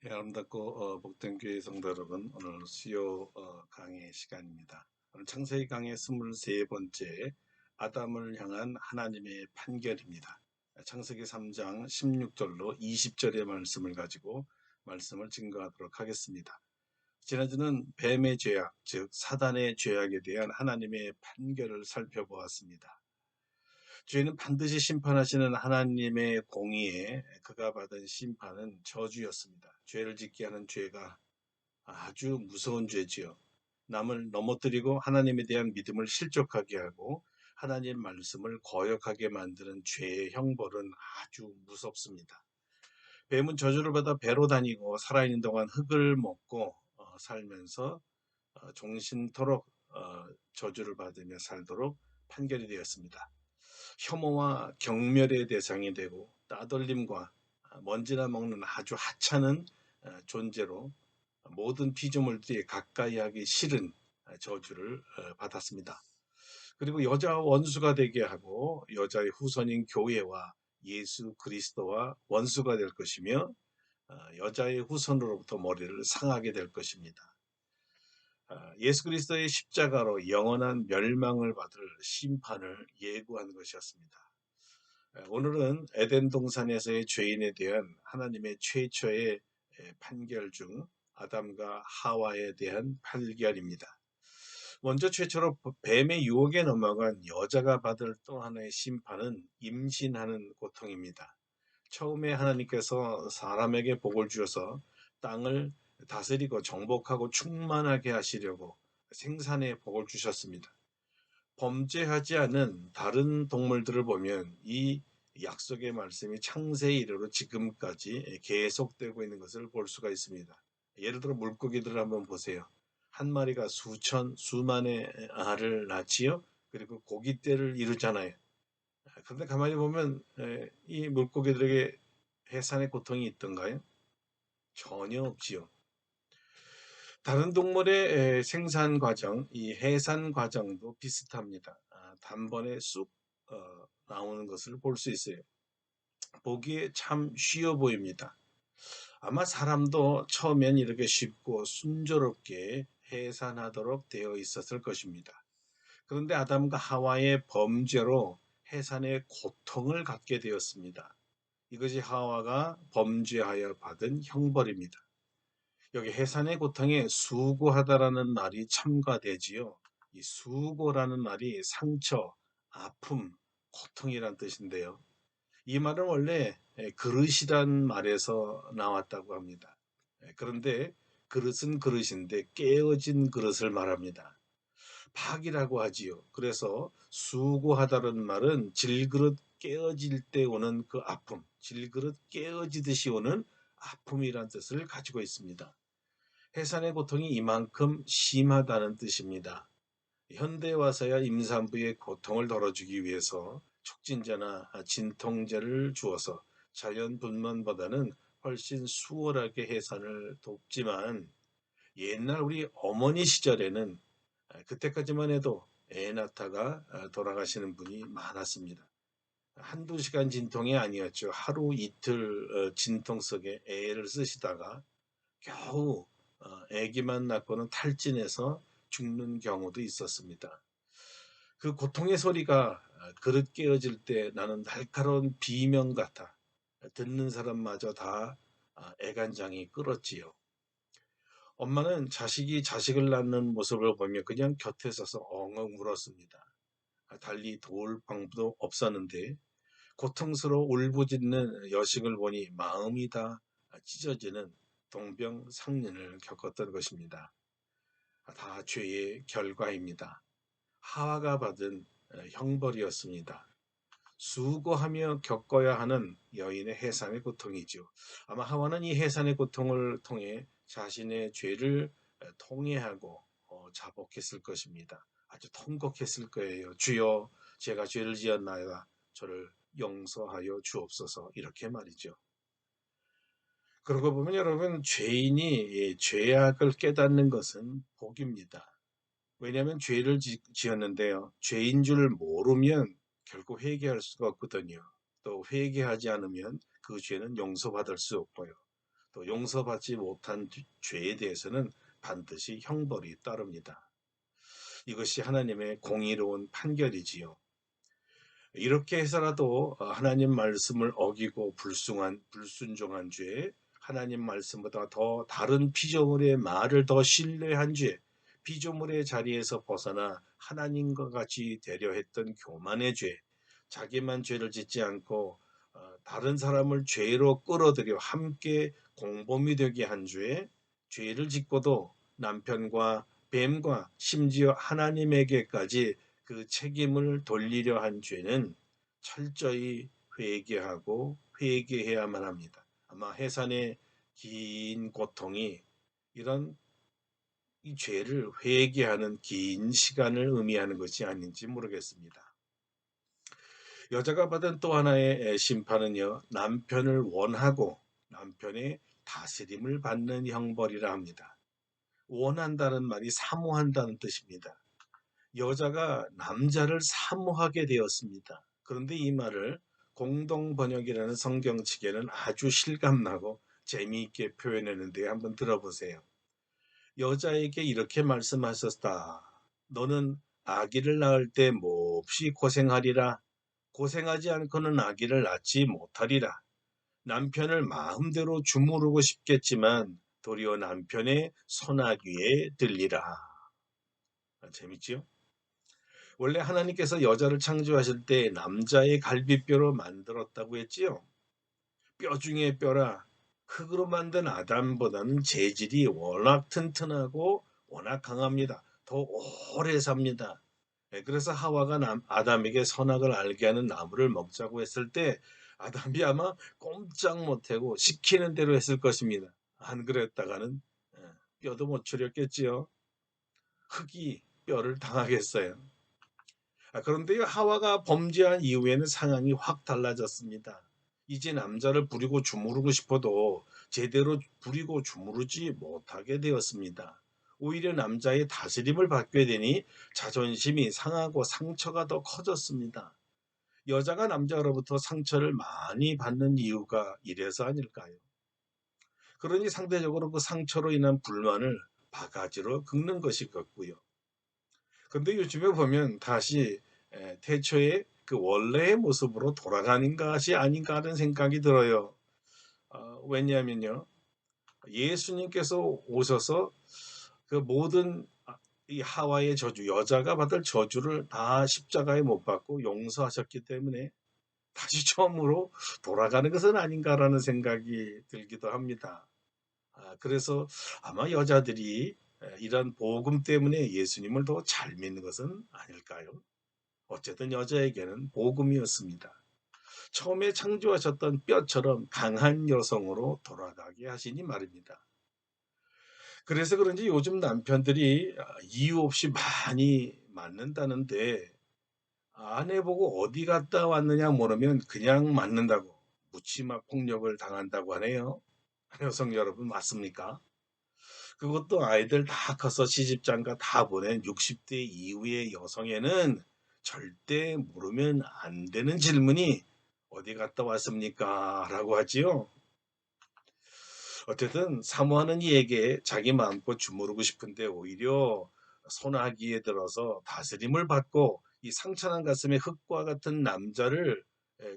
아름답고 복된 교회 성도 여러분, 오늘 수요 강의 시간입니다. 오늘 창세기 강의 23번째 아담을 향한 하나님의 판결입니다. 창세기 3장 16절로 20절의 말씀을 가지고 말씀을 증거하도록 하겠습니다. 지난주는 뱀의 죄악, 즉 사단의 죄악에 대한 하나님의 판결을 살펴보았습니다. 죄는 반드시 심판하시는 하나님의 공의에 그가 받은 심판은 저주였습니다. 죄를 짓게 하는 죄가 아주 무서운 죄지요. 남을 넘어뜨리고 하나님에 대한 믿음을 실족하게 하고 하나님 말씀을 거역하게 만드는 죄의 형벌은 아주 무섭습니다. 뱀은 저주를 받아 배로 다니고 살아있는 동안 흙을 먹고 살면서 종신토록 저주를 받으며 살도록 판결이 되었습니다. 혐오와 경멸의 대상이 되고 따돌림과 먼지나 먹는 아주 하찮은 존재로 모든 피조물들이 가까이 하기 싫은 저주를 받았습니다. 그리고 여자 원수가 되게 하고 여자의 후손인 교회와 예수 그리스도와 원수가 될 것이며 여자의 후손으로부터 머리를 상하게 될 것입니다. 예수 그리스도의 십자가로 영원한 멸망을 받을 심판을 예고한 것이었습니다. 오늘은 에덴 동산에서의 죄인에 대한 하나님의 최초의 판결 중 아담과 하와에 대한 판결입니다. 먼저 최초로 뱀의 유혹에 넘어간 여자가 받을 또 하나의 심판은 임신하는 고통입니다. 처음에 하나님께서 사람에게 복을 주어서 땅을 다스리고 정복하고 충만하게 하시려고 생산의 복을 주셨습니다. 범죄하지 않은 다른 동물들을 보면 이 약속의 말씀이 창세에 이르러 지금까지 계속되고 있는 것을 볼 수가 있습니다. 예를 들어 물고기들을 한번 보세요. 한 마리가 수천, 수만의 알을 낳지요. 그리고 고깃대를 이루잖아요. 그런데 가만히 보면 이 물고기들에게 해산의 고통이 있던가요? 전혀 없지요. 다른 동물의 생산 과정, 이 해산 과정도 비슷합니다. 단번에 쑥 나오는 것을 볼 수 있어요. 보기에 참 쉬워 보입니다. 아마 사람도 처음엔 이렇게 쉽고 순조롭게 해산하도록 되어 있었을 것입니다. 그런데 아담과 하와의 범죄로 해산의 고통을 갖게 되었습니다. 이것이 하와가 범죄하여 받은 형벌입니다. 여기 해산의 고통에 수고하다라는 말이 첨가되지요. 이 수고라는 말이 상처, 아픔, 고통이란 뜻인데요. 이 말은 원래 그릇이란 말에서 나왔다고 합니다. 그런데 그릇은 그릇인데 깨어진 그릇을 말합니다. 박이라고 하지요. 그래서 수고하다는 말은 질그릇 깨어질 때 오는 그 아픔, 질그릇 깨어지듯이 오는 아픔이란 뜻을 가지고 있습니다. 해산의 고통이 이만큼 심하다는 뜻입니다. 현대에 와서야 임산부의 고통을 덜어주기 위해서 촉진제나 진통제를 주어서 자연 분만보다는 훨씬 수월하게 해산을 돕지만 옛날 우리 어머니 시절에는 그때까지만 해도 애 낳다가 돌아가시는 분이 많았습니다. 한두 시간 진통이 아니었죠. 하루 이틀 진통 속에 애를 쓰시다가 겨우 아기만 낳고는 탈진해서 죽는 경우도 있었습니다. 그 고통의 소리가 그릇 깨어질 때 나는 날카로운 비명 같아 듣는 사람마저 다 애간장이 끓었지요. 엄마는 자식이 자식을 낳는 모습을 보며 그냥 곁에 서서 엉엉 울었습니다. 달리 도울 방법도 없었는데 고통스러워 울부짖는 여식을 보니 마음이 다 찢어지는 동병상련을 겪었던 것입니다. 다 죄의 결과입니다. 하와가 받은 형벌이었습니다. 수고하며 겪어야 하는 여인의 해산의 고통이죠. 아마 하와는 이 해산의 고통을 통해 자신의 죄를 통회하고 자복했을 것입니다. 아주 통곡했을 거예요. 주여, 제가 죄를 지었나이다. 저를 용서하여 주옵소서. 이렇게 말이죠. 그러고 보면 여러분, 죄인이 죄악을 깨닫는 것은 복입니다. 왜냐하면 죄를 지었는데요. 죄인 줄 모르면 결국 회개할 수가 없거든요. 또 회개하지 않으면 그 죄는 용서받을 수 없고요. 또 용서받지 못한 죄에 대해서는 반드시 형벌이 따릅니다. 이것이 하나님의 공의로운 판결이지요. 이렇게 해서라도 하나님 말씀을 어기고 불순종한 죄, 하나님 말씀보다 더 다른 피조물의 말을 더 신뢰한 죄, 피조물의 자리에서 벗어나 하나님과 같이 되려 했던 교만의 죄, 자기만 죄를 짓지 않고 다른 사람을 죄로 끌어들여 함께 공범이 되게 한 죄, 죄를 짓고도 남편과 뱀과 심지어 하나님에게까지 그 책임을 돌리려 한 죄는 철저히 회개하고 회개해야만 합니다. 아마 해산의 긴 고통이 이런 이 죄를 회개하는 긴 시간을 의미하는 것이 아닌지 모르겠습니다. 여자가 받은 또 하나의 심판은요, 남편을 원하고 남편의 다스림을 받는 형벌이라 합니다. 원한다는 말이 사모한다는 뜻입니다. 여자가 남자를 사모하게 되었습니다. 그런데 이 말을 공동번역이라는 성경책에는 아주 실감나고 재미있게 표현했는데 한번 들어보세요. 여자에게 이렇게 말씀하셨다. 너는 아기를 낳을 때 몹시 고생하리라. 고생하지 않고는 아기를 낳지 못하리라. 남편을 마음대로 주무르고 싶겠지만 도리어 남편의 손아귀에 들리라. 재밌지요? 원래 하나님께서 여자를 창조하실 때 남자의 갈비뼈로 만들었다고 했지요. 뼈 중에 뼈라. 흙으로 만든 아담보다는 재질이 워낙 튼튼하고 워낙 강합니다. 더 오래 삽니다. 그래서 하와가 아담에게 선악을 알게 하는 나무를 먹자고 했을 때 아담이 아마 꼼짝 못하고 시키는 대로 했을 것입니다. 안 그랬다가는 뼈도 못 추렸겠지요. 흙이 뼈를 당하겠어요. 그런데 하와가 범죄한 이후에는 상황이 확 달라졌습니다. 이제 남자를 부리고 주무르고 싶어도 제대로 부리고 주무르지 못하게 되었습니다. 오히려 남자의 다스림을 받게 되니 자존심이 상하고 상처가 더 커졌습니다. 여자가 남자로부터 상처를 많이 받는 이유가 이래서 아닐까요? 그러니 상대적으로 그 상처로 인한 불만을 바가지로 긁는 것이 같고요. 근데 요즘에 보면 다시 태초의 그 원래의 모습으로 돌아가는 것이 아닌가 하는 생각이 들어요. 왜냐하면요. 예수님께서 오셔서 그 모든 이 하와의 저주, 여자가 받을 저주를 다 십자가에 못 박고 용서하셨기 때문에 다시 처음으로 돌아가는 것은 아닌가라는 생각이 들기도 합니다. 그래서 아마 여자들이 이런 복음 때문에 예수님을 더 잘 믿는 것은 아닐까요? 어쨌든 여자에게는 복음이었습니다. 처음에 창조하셨던 뼈처럼 강한 여성으로 돌아가게 하시니 말입니다. 그래서 그런지 요즘 남편들이 이유 없이 많이 맞는다는데 아내 보고 어디 갔다 왔느냐 물으면 그냥 맞는다고 묻지마 폭력을 당한다고 하네요. 여성 여러분 맞습니까? 그것도 아이들 다 커서 시집장가 다 보낸 60대 이후의 여성에는 절대 물으면 안 되는 질문이 어디 갔다 왔습니까? 라고 하지요. 어쨌든 사모하는 이에게 자기 마음껏 주무르고 싶은데 오히려 손아귀에 들어서 다스림을 받고 이 상처난 가슴에 흙과 같은 남자를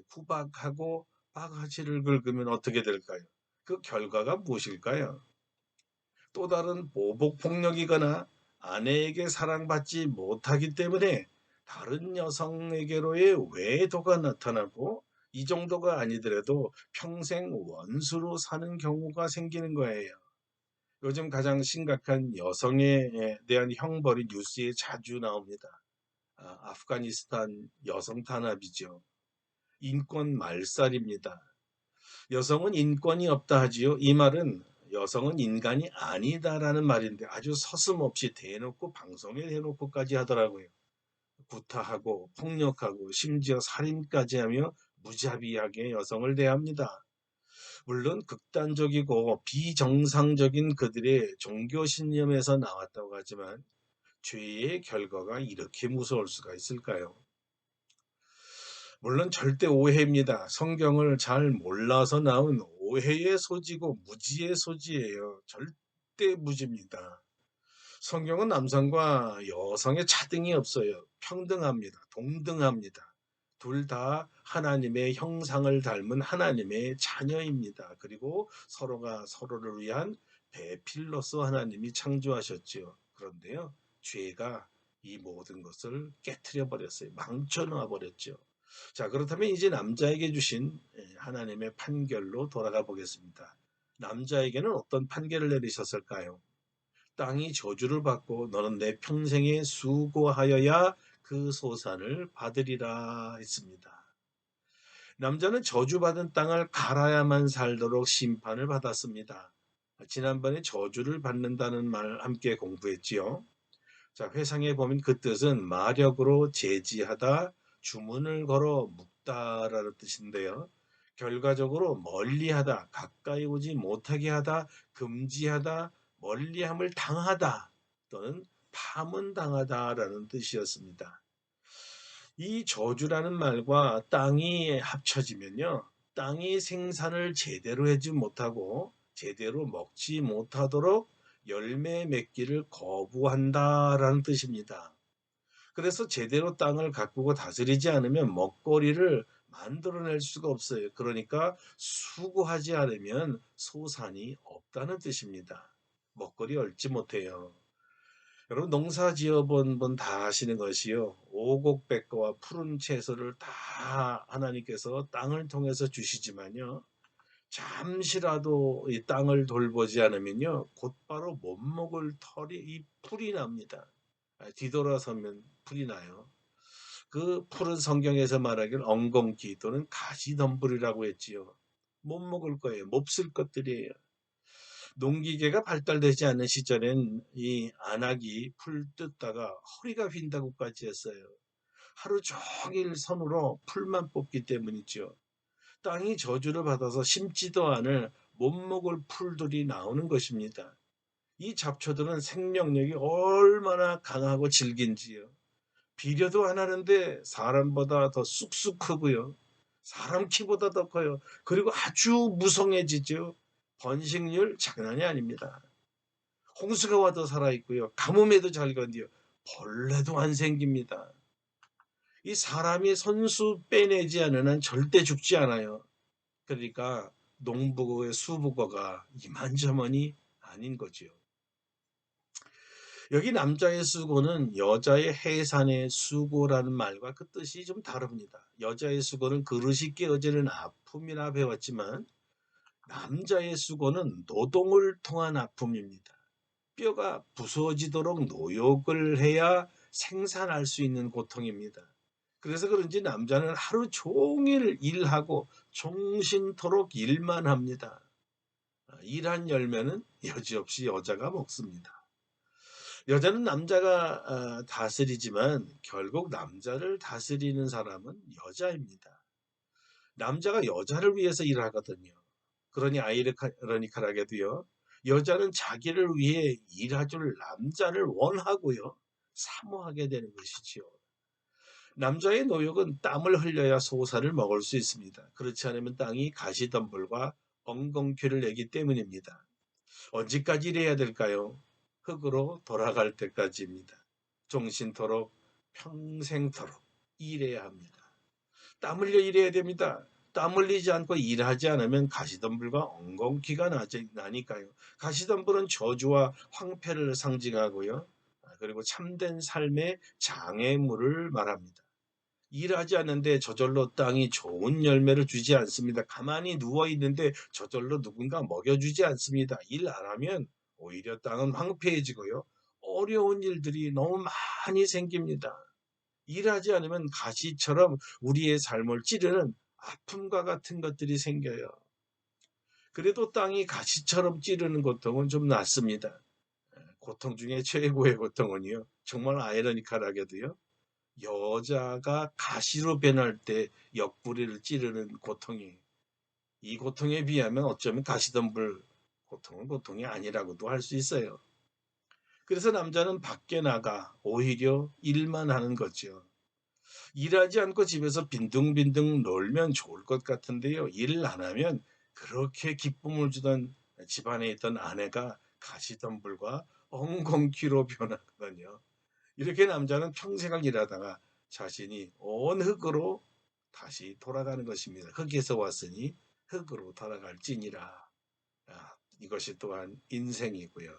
구박하고 바가지를 긁으면 어떻게 될까요? 그 결과가 무엇일까요? 또 다른 보복폭력이거나 아내에게 사랑받지 못하기 때문에 다른 여성에게로의 외도가 나타나고 이 정도가 아니더라도 평생 원수로 사는 경우가 생기는 거예요. 요즘 가장 심각한 여성에 대한 형벌이 뉴스에 자주 나옵니다. 아프가니스탄 여성 탄압이죠. 인권 말살입니다. 여성은 인권이 없다 하지요. 이 말은 여성은 인간이 아니다라는 말인데 아주 서슴없이 대놓고 방송에 대놓고까지 하더라고요. 구타하고 폭력하고 심지어 살인까지 하며 무자비하게 여성을 대합니다. 물론 극단적이고 비정상적인 그들의 종교 신념에서 나왔다고 하지만 죄의 결과가 이렇게 무서울 수가 있을까요? 물론 절대 오해입니다. 성경을 잘 몰라서 나온 오해의 소지고 무지의 소지예요. 절대 무지입니다. 성경은 남성과 여성의 차등이 없어요. 평등합니다. 동등합니다. 둘 다 하나님의 형상을 닮은 하나님의 자녀입니다. 그리고 서로가 서로를 위한 배필로서 하나님이 창조하셨지요. 그런데요, 죄가 이 모든 것을 깨트려 버렸어요. 망쳐놓아 버렸죠. 자, 그렇다면 이제 남자에게 주신 하나님의 판결로 돌아가 보겠습니다. 남자에게는 어떤 판결을 내리셨을까요? 땅이 저주를 받고 너는 내 평생에 수고하여야 그 소산을 받으리라 했습니다. 남자는 저주받은 땅을 갈아야만 살도록 심판을 받았습니다. 지난번에 저주를 받는다는 말 함께 공부했지요. 자, 회상에 보면 그 뜻은 마력으로 제지하다, 주문을 걸어 묶다라는 뜻인데요. 결과적으로 멀리하다, 가까이 오지 못하게 하다, 금지하다, 멀리함을 당하다 또는 파문당하다라는 뜻이었습니다. 이 저주라는 말과 땅이 합쳐지면요, 땅이 생산을 제대로 하지 못하고 제대로 먹지 못하도록 열매 맺기를 거부한다라는 뜻입니다. 그래서 제대로 땅을 가꾸고 다스리지 않으면 먹거리를 만들어낼 수가 없어요. 그러니까 수고하지 않으면 소산이 없다는 뜻입니다. 먹거리 얻지 못해요. 여러분 농사 지어본 분 다 아시는 것이요. 오곡백과와 푸른 채소를 다 하나님께서 땅을 통해서 주시지만요. 잠시라도 이 땅을 돌보지 않으면요. 곧바로 못 먹을 털이 이 풀이 납니다. 뒤돌아서면 풀이 나요. 그 풀은 성경에서 말하길 엉겅퀴 또는 가시덤불이라고 했지요. 못 먹을 거예요. 몹쓸 것들이에요. 농기계가 발달되지 않은 시절엔 이 안악이 풀 뜯다가 허리가 휜다고까지 했어요. 하루 종일 손으로 풀만 뽑기 때문이죠. 땅이 저주를 받아서 심지도 않을 못 먹을 풀들이 나오는 것입니다. 이 잡초들은 생명력이 얼마나 강하고 질긴지요. 비료도 안 하는데 사람보다 더 쑥쑥 크고요. 사람 키보다 더 커요. 그리고 아주 무성해지죠. 번식률 장난이 아닙니다. 홍수가 와도 살아있고요. 가뭄에도 잘 견디요. 벌레도 안 생깁니다. 이 사람이 손수 빼내지 않은 한 절대 죽지 않아요. 그러니까 농부의 수부거가 이만저만이 아닌 거지요. 여기 남자의 수고는 여자의 해산의 수고라는 말과 그 뜻이 좀 다릅니다. 여자의 수고는 그릇이 깨어지는 아픔이라 배웠지만 남자의 수고는 노동을 통한 아픔입니다. 뼈가 부서지도록 노역을 해야 생산할 수 있는 고통입니다. 그래서 그런지 남자는 하루 종일 일하고 종신토록 일만 합니다. 일한 열매는 여지없이 여자가 먹습니다. 여자는 남자가 다스리지만 결국 남자를 다스리는 사람은 여자입니다. 남자가 여자를 위해서 일하거든요. 그러니 아이러니컬하게도요. 여자는 자기를 위해 일해줄 남자를 원하고요. 사모하게 되는 것이지요. 남자의 노역은 땀을 흘려야 소사를 먹을 수 있습니다. 그렇지 않으면 땅이 가시덤불과 엉겅퀴를 내기 때문입니다. 언제까지 일해야 될까요? 흙으로 돌아갈 때까지입니다. 종신토록 평생토록 일해야 합니다. 땀 흘려 일해야 됩니다. 땀 흘리지 않고 일하지 않으면 가시덤불과 엉겅퀴가 나니까요. 가시덤불은 저주와 황폐를 상징하고요. 그리고 참된 삶의 장애물을 말합니다. 일하지 않는데 저절로 땅이 좋은 열매를 주지 않습니다. 가만히 누워 있는데 저절로 누군가 먹여주지 않습니다. 일 안 하면 오히려 땅은 황폐해지고요. 어려운 일들이 너무 많이 생깁니다. 일하지 않으면 가시처럼 우리의 삶을 찌르는 아픔과 같은 것들이 생겨요. 그래도 땅이 가시처럼 찌르는 고통은 좀 낫습니다. 고통 중에 최고의 고통은요. 정말 아이러니컬하게도요. 여자가 가시로 변할 때 옆구리를 찌르는 고통이 이 고통에 비하면 어쩌면 가시덤불 고통은 고통이 아니라고도 할 수 있어요. 그래서 남자는 밖에 나가 오히려 일만 하는 거죠. 일하지 않고 집에서 빈둥빈둥 놀면 좋을 것 같은데요. 일을 안 하면 그렇게 기쁨을 주던 집안에 있던 아내가 가시덤불과 엉겅퀴로 변하거든요. 이렇게 남자는 평생을 일하다가 자신이 온 흙으로 다시 돌아가는 것입니다. 흙에서 왔으니 흙으로 돌아갈지니라. 이것이 또한 인생이고요.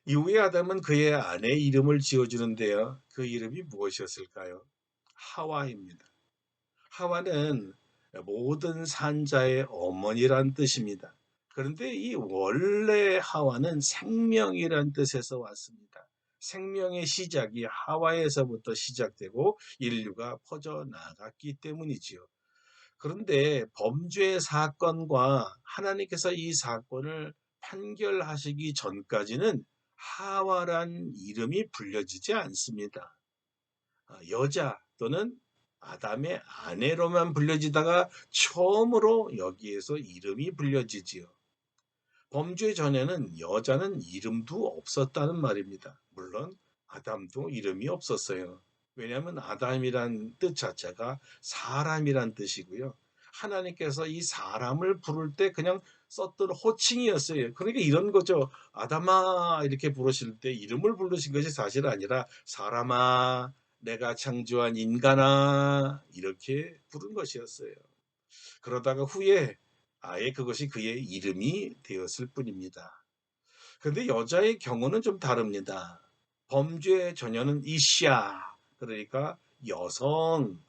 이후에 아담은 그의 아내 이름을 지어주는데요. 그 이름이 무엇이었을까요? 하와입니다. 하와는 모든 산자의 어머니란 뜻입니다. 그런데 이 원래 하와는 생명이란 뜻에서 왔습니다. 생명의 시작이 하와에서부터 시작되고 인류가 퍼져나갔기 때문이지요. 그런데 범죄 사건과 하나님께서 이 사건을 판결하시기 전까지는 하와란 이름이 불려지지 않습니다. 여자 또는 아담의 아내로만 불려지다가 처음으로 여기에서 이름이 불려지지요. 범죄 전에는 여자는 이름도 없었다는 말입니다. 물론 아담도 이름이 없었어요. 왜냐하면 아담이란 뜻 자체가 사람이란 뜻이고요. 하나님께서 이 사람을 부를 때 그냥 썼던 호칭이었어요. 그러니까 이런 거죠. 아담아 이렇게 부르실 때 이름을 부르신 것이 사실 아니라 사람아 내가 창조한 인간아 이렇게 부른 것이었어요. 그러다가 후에 아예 그것이 그의 이름이 되었을 뿐입니다. 그런데 여자의 경우는 좀 다릅니다. 범죄 전혀는 이샤, 그러니까 여성,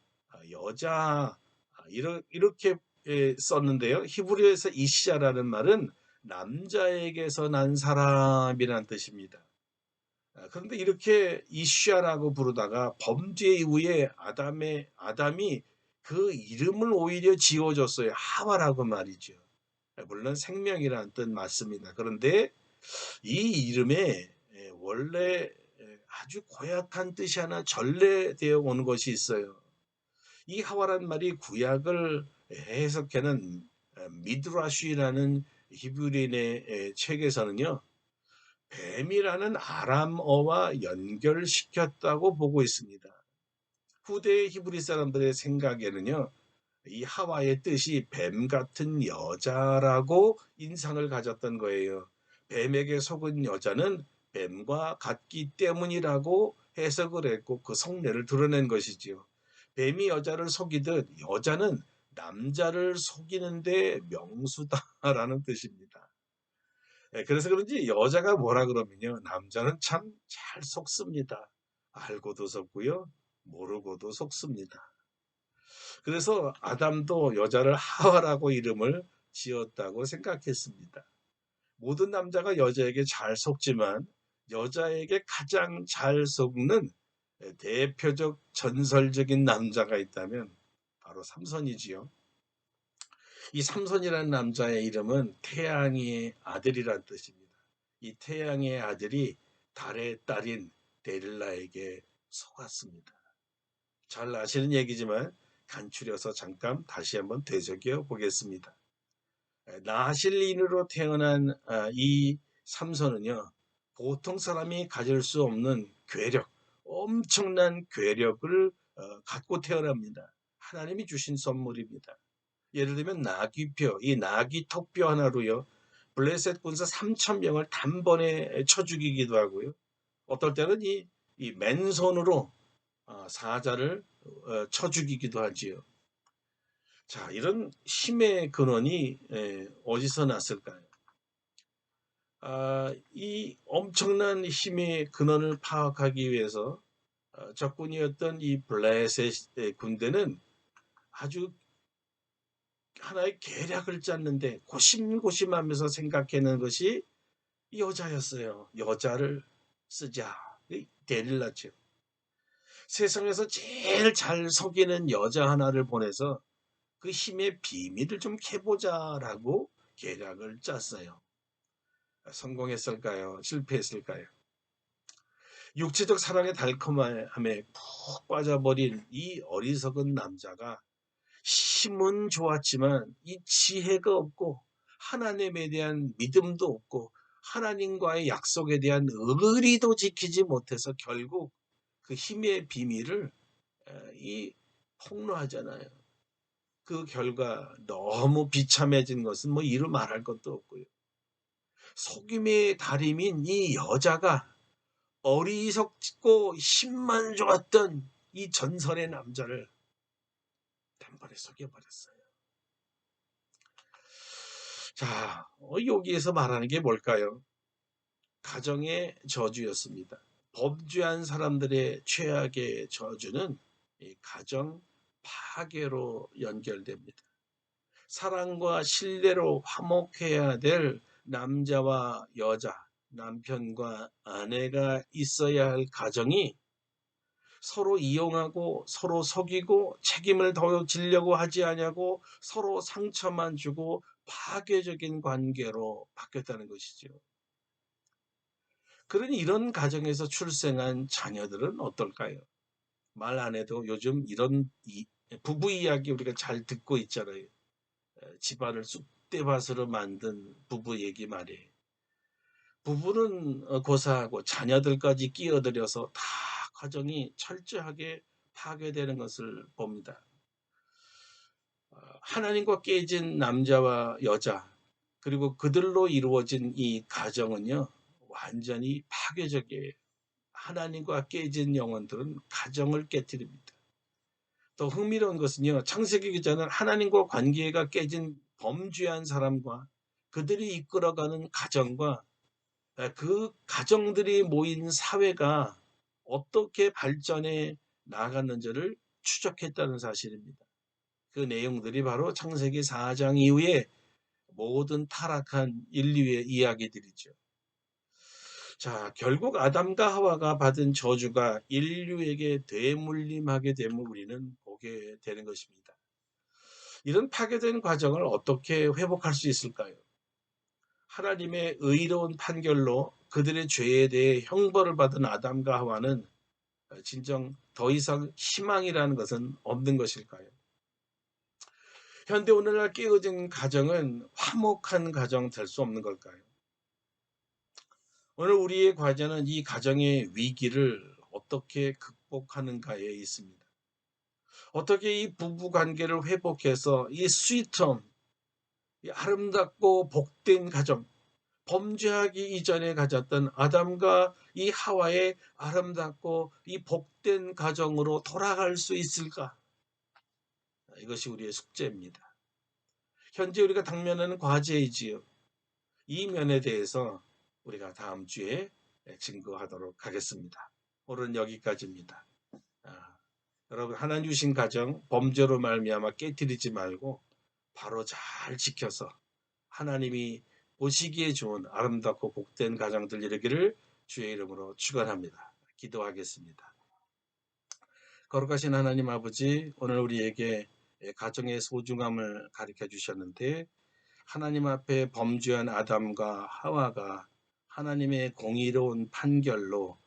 여자, 이렇게 썼는데요. 히브리어에서 이샤라는 말은 남자에게서 난 사람이라는 뜻입니다. 그런데 이렇게 이샤라고 부르다가 범죄 이후에 아담이 그 이름을 오히려 지어줬어요. 하와라고 말이죠. 물론 생명이라는 뜻 맞습니다. 그런데 이 이름에 원래 아주 고약한 뜻이 하나 전래되어 오는 것이 있어요. 이 하와란 말이 구약을 해석하는 미드라시라는 히브리인의 책에서는요. 뱀이라는 아람어와 연결시켰다고 보고 있습니다. 후대 히브리 사람들의 생각에는요. 이 하와의 뜻이 뱀 같은 여자라고 인상을 가졌던 거예요. 뱀에게 속은 여자는 뱀과 같기 때문이라고 해석을 했고 그 속내를 드러낸 것이지요. 뱀이 여자를 속이듯 여자는 남자를 속이는데 명수다라는 뜻입니다. 그래서 그런지 여자가 뭐라 그러면요. 남자는 참 잘 속습니다. 알고도 속고요. 모르고도 속습니다. 그래서 아담도 여자를 하와라고 이름을 지었다고 생각했습니다. 모든 남자가 여자에게 잘 속지만 여자에게 가장 잘 속는 대표적 전설적인 남자가 있다면 바로 삼손이지요. 이 삼손이라는 남자의 이름은 태양의 아들이란 뜻입니다. 이 태양의 아들이 달의 딸인 데릴라에게 속았습니다. 잘 아시는 얘기지만 간추려서 잠깐 다시 한번 되새겨 보겠습니다. 나실인으로 태어난 이 삼손은요. 보통 사람이 가질 수 없는 괴력, 엄청난 괴력을 갖고 태어납니다. 하나님이 주신 선물입니다. 예를 들면 나귀뼈, 이 나귀 턱뼈 하나로요. 블레셋 군사 3,000명을 단번에 쳐 죽이기도 하고요. 어떨 때는 이 맨손으로 사자를 쳐 죽이기도 하지요. 자, 이런 힘의 근원이 어디서 났을까요? 이 엄청난 힘의 근원을 파악하기 위해서 적군이었던 이 블레셋의 군대는 아주 하나의 계략을 짰는데 고심고심하면서 생각해낸 것이 여자였어요. 여자를 쓰자. 데릴라죠. 세상에서 제일 잘 속이는 여자 하나를 보내서 그 힘의 비밀을 좀 캐보자라고 계략을 짰어요. 성공했을까요? 실패했을까요? 육체적 사랑의 달콤함에 푹 빠져버린 이 어리석은 남자가 힘은 좋았지만 이 지혜가 없고 하나님에 대한 믿음도 없고 하나님과의 약속에 대한 의리도 지키지 못해서 결국 그 힘의 비밀을 이 폭로하잖아요. 그 결과 너무 비참해진 것은 뭐 이루 말할 것도 없고요. 속임의 달인인 이 여자가 어리석고 힘만 좋았던 이 전설의 남자를 단번에 속여버렸어요. 자, 여기에서 말하는 게 뭘까요? 가정의 저주였습니다. 범죄한 사람들의 최악의 저주는 이 가정 파괴로 연결됩니다. 사랑과 신뢰로 화목해야 될 남자와 여자, 남편과 아내가 있어야 할 가정이 서로 이용하고 서로 속이고 책임을 더 지려고 하지 않냐고 서로 상처만 주고 파괴적인 관계로 바뀌었다는 것이죠. 그러니 이런 가정에서 출생한 자녀들은 어떨까요? 말 안 해도 요즘 이런 부부 이야기 우리가 잘 듣고 있잖아요. 집안을 쑥대밭으로 만든 부부 얘기 말이에요. 부부는 고사하고 자녀들까지 끼어들여서 다 가정이 철저하게 파괴되는 것을 봅니다. 하나님과 깨진 남자와 여자 그리고 그들로 이루어진 이 가정은요 완전히 파괴적이에요. 하나님과 깨진 영혼들은 가정을 깨뜨립니다. 더 흥미로운 것은요 창세기 기자는 하나님과 관계가 깨진 범죄한 사람과 그들이 이끌어가는 가정과 그 가정들이 모인 사회가 어떻게 발전해 나갔는지를 추적했다는 사실입니다. 그 내용들이 바로 창세기 4장 이후에 모든 타락한 인류의 이야기들이죠. 자, 결국 아담과 하와가 받은 저주가 인류에게 되물림하게 됨을 우리는 보게 되는 것입니다. 이런 파괴된 과정을 어떻게 회복할 수 있을까요? 하나님의 의로운 판결로 그들의 죄에 대해 형벌을 받은 아담과 하와는 진정 더 이상 희망이라는 것은 없는 것일까요? 현대 오늘날 깨어진 가정은 화목한 가정 될 수 없는 걸까요? 오늘 우리의 과제는 이 가정의 위기를 어떻게 극복하는가에 있습니다. 어떻게 이 부부 관계를 회복해서 이 스위트홈, 이 아름답고 복된 가정, 범죄하기 이전에 가졌던 아담과 이 하와의 아름답고 이 복된 가정으로 돌아갈 수 있을까? 이것이 우리의 숙제입니다. 현재 우리가 당면하는 과제이지요. 이 면에 대해서 우리가 다음 주에 증거하도록 하겠습니다. 오늘은 여기까지입니다. 여러분 하나님 주신 가정 범죄로 말미암아 깨뜨리지 말고 바로 잘 지켜서 하나님이 보시기에 좋은 아름답고 복된 가정들 이루기를 주의 이름으로 축원합니다. 기도하겠습니다. 거룩하신 하나님 아버지, 오늘 우리에게 가정의 소중함을 가르쳐 주셨는데 하나님 앞에 범죄한 아담과 하와가 하나님의 공의로운 판결로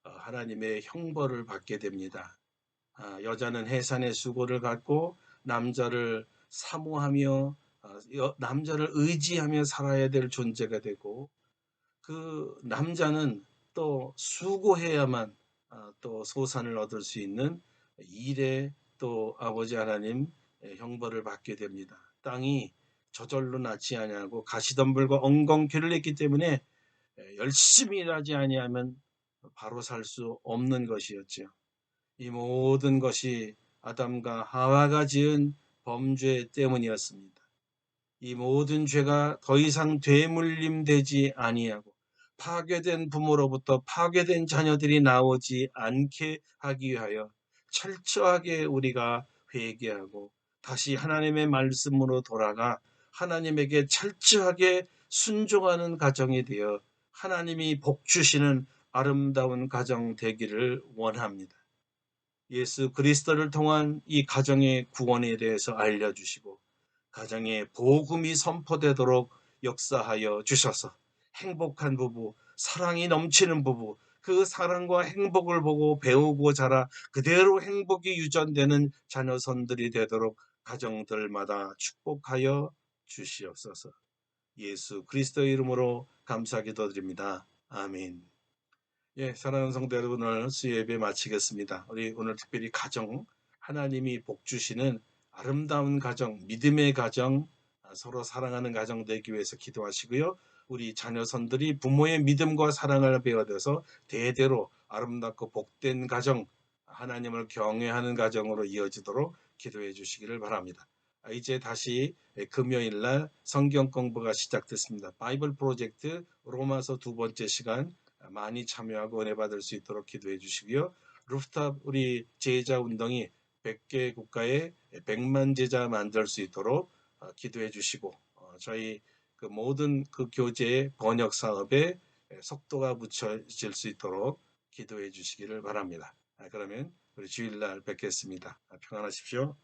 하나님의 형벌을 받게 됩니다. 여자는 해산의 수고를 갖고 남자를 사모하며 남자를 의지하며 살아야 될 존재가 되고 그 남자는 또 수고해야만 또 소산을 얻을 수 있는 일에 또 아버지 하나님 형벌을 받게 됩니다. 땅이 저절로 낳지 아니하고 가시덤불과 엉겅퀴를 했기 때문에 열심히 일하지 아니하면 바로 살 수 없는 것이었죠. 이 모든 것이 아담과 하와가 지은 범죄 때문이었습니다. 이 모든 죄가 더 이상 되물림되지 아니하고 파괴된 부모로부터 파괴된 자녀들이 나오지 않게 하기 위하여 철저하게 우리가 회개하고 다시 하나님의 말씀으로 돌아가 하나님에게 철저하게 순종하는 가정이 되어 하나님이 복 주시는 아름다운 가정 되기를 원합니다. 예수 그리스도를 통한 이 가정의 구원에 대해서 알려주시고 가정에 복음이 선포되도록 역사하여 주셔서 행복한 부부, 사랑이 넘치는 부부, 그 사랑과 행복을 보고 배우고 자라 그대로 행복이 유전되는 자녀선들이 되도록 가정들마다 축복하여 주시옵소서. 예수 그리스도의 이름으로 감사 기도드립니다. 아멘. 예, 사랑하는 성도 여러분, 오늘 수요 예배 마치겠습니다. 우리 오늘 특별히 가정, 하나님이 복 주시는 아름다운 가정, 믿음의 가정, 서로 사랑하는 가정 되기 위해서 기도하시고요. 우리 자녀선들이 부모의 믿음과 사랑을 배워서 대대로 아름답고 복된 가정, 하나님을 경외하는 가정으로 이어지도록 기도해 주시기를 바랍니다. 이제 다시 금요일 날 성경 공부가 시작됐습니다. 바이블 프로젝트 로마서 두 번째 시간 많이 참여하고 은혜 받을 수 있도록 기도해 주시고요. 루프탑 우리 제자 운동이 100개 국가에 100만 제자 만들 수 있도록 기도해 주시고 저희 그 모든 그 교재의 번역 사업에 속도가 붙여질 수 있도록 기도해 주시기를 바랍니다. 그러면 우리 주일날 뵙겠습니다. 평안하십시오.